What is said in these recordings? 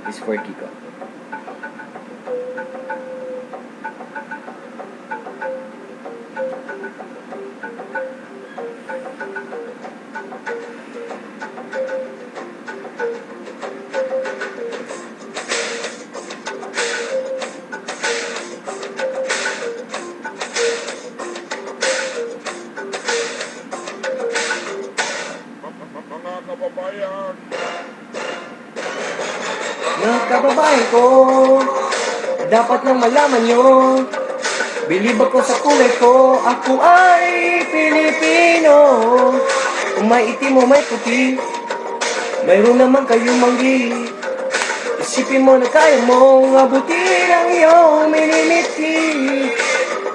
is for Kiko. Mga kababayan ko, dapat nang malaman nyo, bilib ako sa kulay ko, ako ay Pilipino. Kung may itim o may puti, mayroon naman kayong manggi. Isipin mo na kaya mong abutin ang iyong minimiti.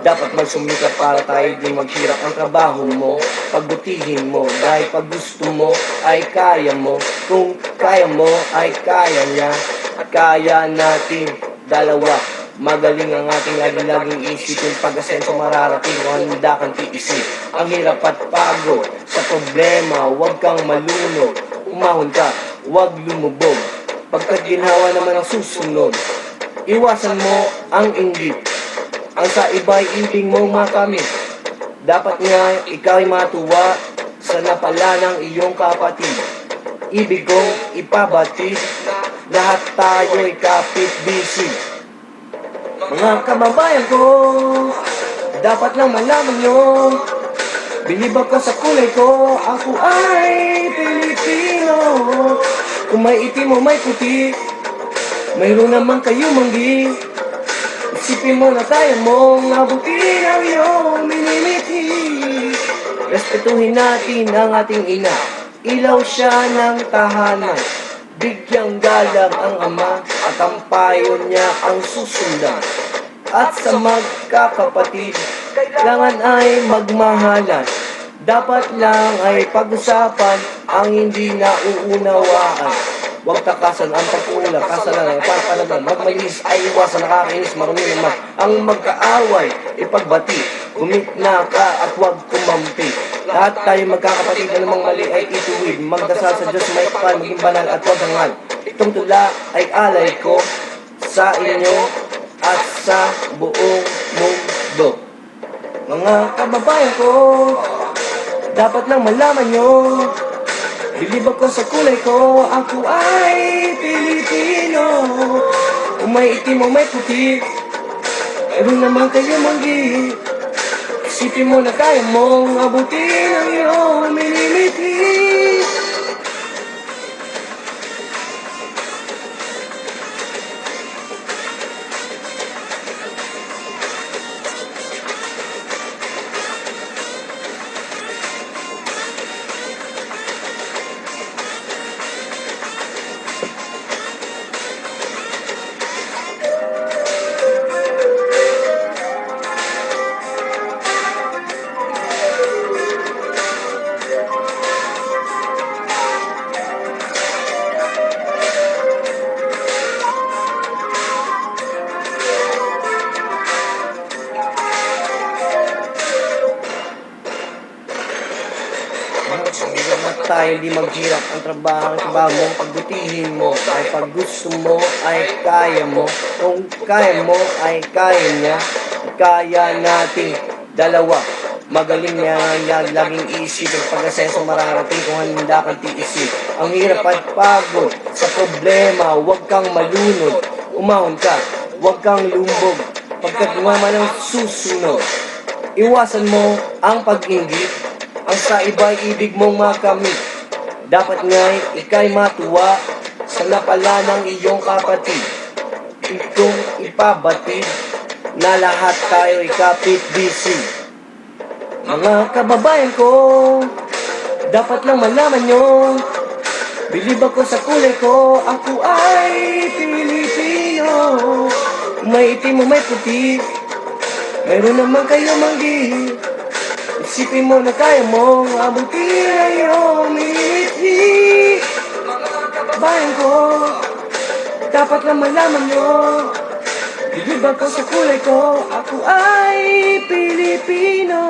Dapat magsumikap para tayo di maghirap ang trabaho mo. Pagbutihin mo, dahil pag gusto mo ay kaya mo. Kung kaya mo ay kaya niya. At kaya natin dalawa. Magaling ang ating laging isipin. Pag-asenso mararating kung handa kang tiisip. Ang hirap at pagod sa problema, huwag kang malunod. Umahon ka, huwag lumubog. Pagkat ginawa naman ang susunod, iwasan mo ang inggit. Ang sa iba'y ibig mong makamit. Dapat nga ikaw'y matuwa sa napala ng iyong kapatid. Ibig kong ipabatid, lahat tayo'y kapit-bisig. Mga kababayan ko, dapat lang malaman nyo, bilib ako sa kulay ko, ako ay Pilipino. Kung may itim o may puti, mayroon naman kayo manggi. Isipin mo na kaya mong abutin ang iyong minimiti. Respetuhin natin ang ating ina, ilaw siya ng tahanan. Bigyang galang ang ama at ang payo niya ang susundan. At sa magkakapatid, kailangan ay magmahalan. Dapat lang ay pag-usapan ang hindi nauunawaan. Huwag takasan ang pagkula, kasalanan, papalagan, magmalinis ay iwasan, nakakainis, marumi naman. Ang magkaaway, ipagbati, gumitna ka at huwag kumampi. Lahat tayo magkakapatid na namang mali ay ituwid. Magdasal sa Diyos, may kapal, maging banal at huwag hangal. Itong tula ay alay ko sa inyo at sa buong mundo. Mga kababayan ko, dapat lang malaman nyo, bilib ako sa kulay ko, ako ay Pilipino. Kung may itim o may puti, meron naman kayo manggi. Isipin mo na kaya mong abutin ang iyong minimiti. Tayo di maghirap ang trabaho mong pagbutihin mo. Ay pag gusto mo ay kaya mo. Kung kaya mo ay kaya niya. Kaya natin dalawa. Magaling niya laging isip. Ang pag-asenso mararating kung handa kang tiisip. Ang hirap at pagod sa problema, huwag kang malunod. Umahon ka, huwag kang lumbog. Pagkat gumaman ang susunod, iwasan mo ang pag-inggit. Ang sa iba'y ibig mong makamit. Dapat nga'y ika'y matuwa sa napala ng iyong kapatid. Itong ipabatid na lahat tayo'y kapit-bisig. Mga kababayan ko, dapat lang malaman nyo, bilib ako sa kulay ko, ako ay Pilipino. May itim o may puti, mayroon naman kayo manggi. Isipin mo na kaya mong abutin ang iyong minimiti. Mga kababayan ko, dapat lang malaman nyo, bilib ako sa kulay ko, ako ay Pilipino.